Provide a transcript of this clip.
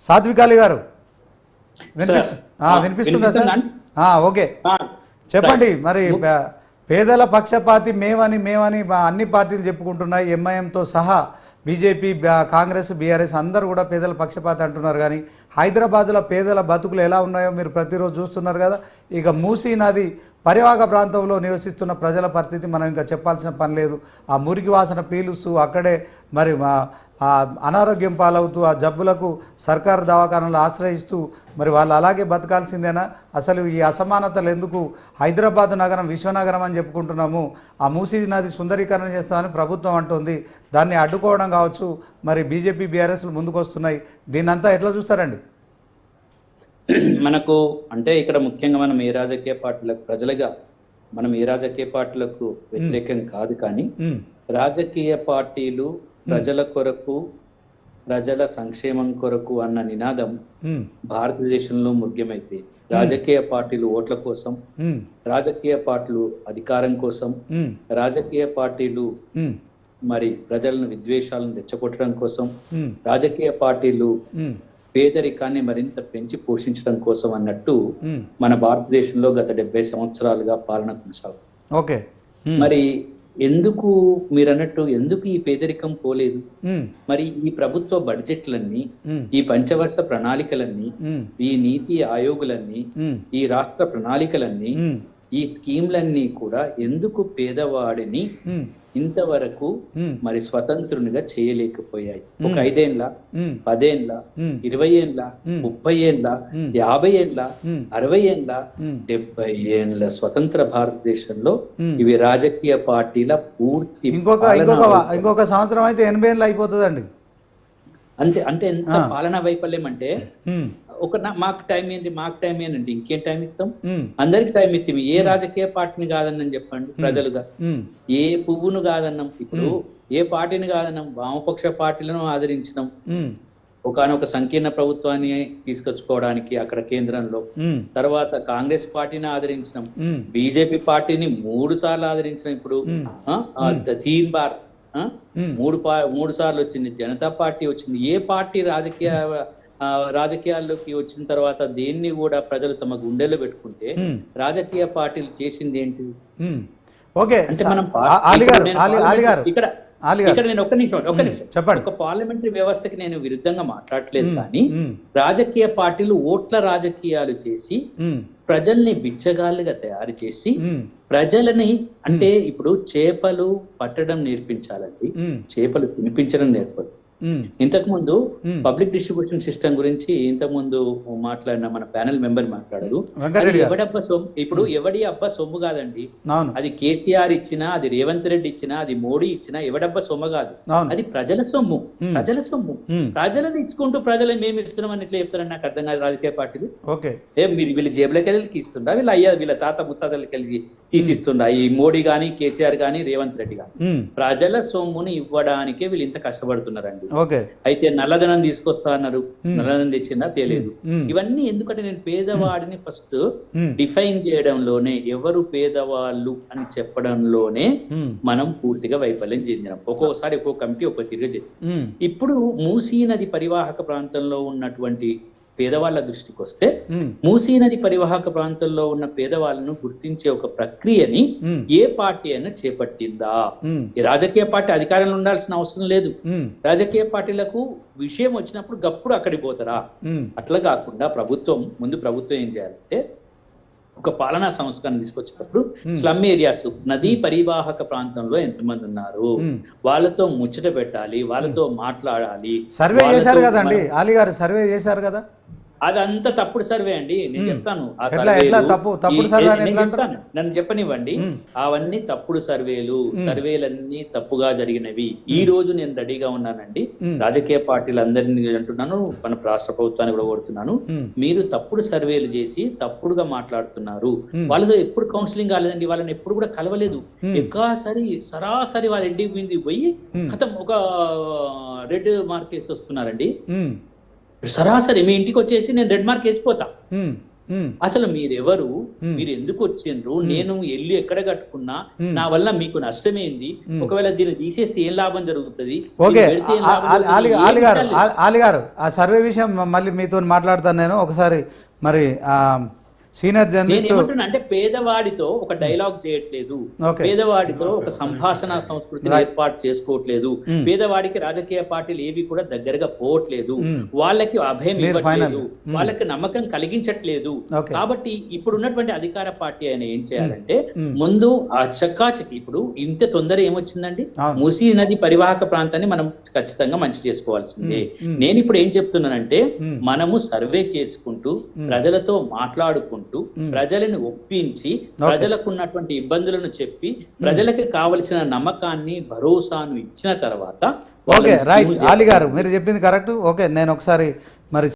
సాత్వికాలి గారు సార్, వినిపిస్తుందా sir? Okay ఆ, చెప్పండి. మరి పేదల పక్షపాతి మేమని అన్ని పార్టీలు చెప్పుకుంటున్నాయి, ఎంఐఎంతో సహా బీజేపీ, కాంగ్రెస్, బీఆర్ఎస్ అందరూ కూడా పేదల పక్షపాతి అంటున్నారు. కానీ హైదరాబాద్లో పేదల బతుకులు ఎలా ఉన్నాయో మీరు ప్రతిరోజు చూస్తున్నారు కదా. ఇక మూసీ నది పరివాహక ప్రాంతంలో నివసిస్తున్న ప్రజల పరిస్థితి మనం ఇంకా చెప్పాల్సిన పని లేదు. ఆ మురికి వాసన పీలుస్తూ అక్కడే మరి అనారోగ్యం పాలవుతూ ఆ జబ్బులకు సర్కారు దవాఖానాలు ఆశ్రయిస్తూ మరి వాళ్ళు అలాగే బతకాల్సిందేనా? అసలు ఈ అసమానతలు ఎందుకు? హైదరాబాద్ నగరం విశ్వనగరం అని చెప్పుకుంటున్నాము, ఆ మూసీ నది సుందరీకరణ చేస్తామని ప్రభుత్వం అంటుంది. దాన్ని అడ్డుకోవడం కావచ్చు, మరి బీజేపీ, బీఆర్ఎస్లు ముందుకు వస్తున్నాయి. దీన్నంతా ఎట్లా చూస్తారండి? మనకు అంటే ఇక్కడ ముఖ్యంగా మనం ఏ రాజకీయ పార్టీలకు ప్రజలుగా మనం ఏ రాజకీయ పార్టీలకు వ్యతిరేకం కాదు. కానీ రాజకీయ పార్టీలు ప్రజల కొరకు, ప్రజల సంక్షేమం కొరకు అన్న నినాదం భారతదేశంలో ముఖ్యమైతే రాజకీయ పార్టీలు ఓట్ల కోసం, రాజకీయ పార్టీలు అధికారం కోసం, రాజకీయ పార్టీలు మరి ప్రజలను విద్వేషాలను రెచ్చగొట్టడం కోసం, రాజకీయ పార్టీలు పేదరికాన్ని మరింత పెంచి పోషించడం కోసం అన్నట్టు మన భారతదేశంలో గత 70 సంవత్సరాలుగా పాలన కొనసాగుతుంది. ఓకే, మరి ఎందుకు మీరు అన్నట్టు ఎందుకు ఈ పేదరికం పోలేదు? మరి ఈ ప్రభుత్వ బడ్జెట్లన్నీ, ఈ పంచవర్ష ప్రణాళికలన్నీ, ఈ నీతి ఆయోగులన్నీ, ఈ రాష్ట్ర ప్రణాళికలన్నీ, ఈ స్కీమ్లన్నీ కూడా ఎందుకు పేదవాడిని ఇంతవరకు మరి స్వతంత్రునిగా చేయలేకపోయాయి? ఒక 5 ఏళ్ళ, 10 ఏళ్ళ, 20 ఏళ్ళ, 30 ఏళ్ళ, 50 ఏళ్ళ, 60 ఏళ్ళ, 70 ఏళ్ళ స్వతంత్ర భారతదేశంలో ఇవి రాజకీయ పార్టీల పూర్తి ఇంకొక సంవత్సరం అయితే 80 ఏళ్ళు అయిపోతుందండి. అంతే. అంటే ఎంత పాలనా వైఫల్యం అంటే మాకు టైం ఏంటి, ఇంకేం టైం ఇస్తాం? అందరికి టైం ఇస్తాం. ఏ రాజకీయ పార్టీని కాదన్నాం చెప్పండి ప్రజలుగా? ఏ పువ్వును కాదన్నాం? ఇప్పుడు ఏ పార్టీని కాదన్నాం? వామపక్ష పార్టీలను ఆదరించినాం ఒకనొక సంకీర్ణ ప్రభుత్వాన్ని తీసుకొచ్చుకోవడానికి అక్కడ కేంద్రంలో. తర్వాత కాంగ్రెస్ పార్టీని ఆదరించినాం, బీజేపీ పార్టీని 3 సార్లు ఆదరించినాం. ఇప్పుడు 3 బార్ 3 సార్లు వచ్చింది, జనతా పార్టీ వచ్చింది. ఏ పార్టీ రాజకీయాల్లోకి వచ్చిన తర్వాత దేన్ని కూడా ప్రజలు తమ గుండెల్లో పెట్టుకుంటే రాజకీయ పార్టీలు చేసింది ఏంటి? ఓకే, అంటే మనం ఇక్కడ నేను ఒక్క నిమిషం చెప్పండి. ఒక పార్లమెంటరీ వ్యవస్థకి నేను విరుద్ధంగా మాట్లాడట్లేదు. కానీ రాజకీయ పార్టీలు ఓట్ల రాజకీయాలు చేసి ప్రజల్ని బిచ్చగాళ్ళుగా తయారు చేసి ప్రజలని, అంటే ఇప్పుడు చేపలు పట్టడం నేర్పించాలండి, చేపలు తినిపించడం నేర్పదు. ఇంతకు ముందు పబ్లిక్ డిస్ట్రిబ్యూషన్ సిస్టమ్ గురించి ఇంతకు ముందు మాట్లాడిన మన ప్యానెల్ మెంబర్ మాట్లాడారు. ఎవడబ్బా సొమ్ము, ఇప్పుడు ఎవడి అబ్బా సొమ్ము కాదండి. అది కేసీఆర్ ఇచ్చినా, అది రేవంత్ రెడ్డి ఇచ్చినా, అది మోడీ ఇచ్చినా ఎవడబ్బా సొమ్ము కాదు. అది ప్రజల సొమ్ము. ప్రజలది ఇచ్చుకుంటూ ప్రజలు మేము ఇస్తున్నాం అని ఎట్లా చెప్తారని నాకు అర్థం కాదు రాజకీయ పార్టీలు. మీరు వీళ్ళ జేబులకి వెళ్ళి తీస్తుండా, వీళ్ళ తాత ముత్తాతలకి వెళ్ళి తీసిస్తుండా? ఈ మోడీ గాని, కేసీఆర్ గాని, రేవంత్ రెడ్డి గాని ప్రజల సొమ్ముని ఇవ్వడానికే వీళ్ళు ఇంత కష్టపడుతున్నారండి. అయితే నల్లధనం తీసుకొస్తా అన్నారు, నల్లధనం తెచ్చిందా? తెలియదు. ఇవన్నీ ఎందుకంటే నేను పేదవాడిని ఫస్ట్ డిఫైన్ చేయడంలోనే, ఎవరు పేదవాళ్ళు అని చెప్పడంలోనే మనం పూర్తిగా వైఫల్యం చెందినాం. ఒక్కోసారి ఒక్కో కమిటీ ఒక్కో తిరిగి చెంది. ఇప్పుడు మూసీ నది పరివాహక ప్రాంతంలో ఉన్నటువంటి పేదవాళ్ళ దృష్టికి వస్తే, మూసీ నది పరివాహక ప్రాంతంలో ఉన్న పేదవాళ్ళను గుర్తించే ఒక ప్రక్రియని ఏ పార్టీ అయినా చేపట్టిందా? ఈ రాజకీయ పార్టీ అధికారంలో ఉండాల్సిన అవసరం లేదు. రాజకీయ పార్టీలకు విషయం వచ్చినప్పుడు గప్పుడు అక్కడికి పోతారా? అట్లా కాకుండా ప్రభుత్వం ఏం చేయాలంటే ఒక పాలనా సంస్కరణ తీసుకొచ్చేటప్పుడు స్లమ్ ఏరియాస్, నదీ పరివాహక ప్రాంతంలో ఎంతమంది ఉన్నారు, వాళ్ళతో ముచ్చట పెట్టాలి, వాళ్ళతో మాట్లాడాలి. సర్వే చేశారు కదండి ఆలి గారు, సర్వే చేశారు కదా? అదంతా తప్పుడు సర్వే అండి. నేను చెప్తాను నన్ను చెప్పనివ్వండి. అవన్నీ తప్పుడు సర్వేలన్నీ తప్పుగా జరిగినవి. ఈ రోజు నేను రెడీగా ఉన్నానండి, రాజకీయ పార్టీలందరినీ అంటున్నాను, మన రాష్ట్ర ప్రభుత్వాన్ని కూడా కోరుతున్నాను, మీరు తప్పుడు సర్వేలు చేసి తప్పుడుగా మాట్లాడుతున్నారు. వాళ్ళతో ఎప్పుడు కౌన్సిలింగ్ కాలేదండి, వాళ్ళని ఎప్పుడు కూడా కలవలేదు. సరాసరి వాళ్ళ ఇంటికి మీద పోయి కథం ఒక రెడ్ మార్క్ వేసి వస్తున్నారండి. సరాసరి మీ ఇంటికి వచ్చేసి నేను రెడ్ మార్క్ వేసిపోతా. అసలు మీరెవరు, మీరు ఎందుకు వచ్చిండ్రు, నేను ఇల్లు ఎక్కడ కట్టుకున్నా, నా వల్ల మీకు నష్టమేంది, ఒకవేళ దీన్ని తీసేస్తే ఏం లాభం జరుగుతుంది, ఓకే దీన్ని పెడితే ఏం లాభం జరుగుతుంది, ఏం ఆలి గారు ఆ సర్వే విషయం మళ్ళీ మీతో మాట్లాడతాను నేను ఒకసారి. మరి సీనియర్ జర్నలిస్ట్ ఏమంటున్నా అంటే పేదవాడితో ఒక డైలాగ్ చేయట్లేదు, పేదవాడితో ఒక సంభాషణ సంస్కృతిని ఏర్పాటు చేసుకోవట్లేదు, పేదవాడికి రాజకీయ పార్టీలు ఏవి కూడా దగ్గరగా పోవట్లేదు, వాళ్ళకి అభయం ఇవ్వట్లేదు, వాళ్ళకి నమ్మకం కలిగించట్లేదు. కాబట్టి ఇప్పుడున్నటువంటి అధికార పార్టీ ఆయన ఏం చేయాలంటే ముందు ఆ చక్కాచకి, ఇప్పుడు ఇంత తొందర ఏమొచ్చిందండి, మూసీ నది పరివాహక ప్రాంతాన్ని మనం ఖచ్చితంగా మంచి చేసుకోవాల్సిందే. నేను ఇప్పుడు ఏం చెప్తున్నానంటే మనము సర్వే చేసుకుంటూ ప్రజలతో మాట్లాడుకుంటూ ప్రజలను ఒప్పించి ప్రజలకు ఉన్నటువంటి ఇబ్బందులను చెప్పి ప్రజలకి కావలసిన నమ్మకాన్ని భరోసాను ఇచ్చిన తర్వాత ఓకే రైట్ ఆలి గారు మీరు చెప్పింది కరెక్ట్. ఓకే నేను ఒకసారి మరి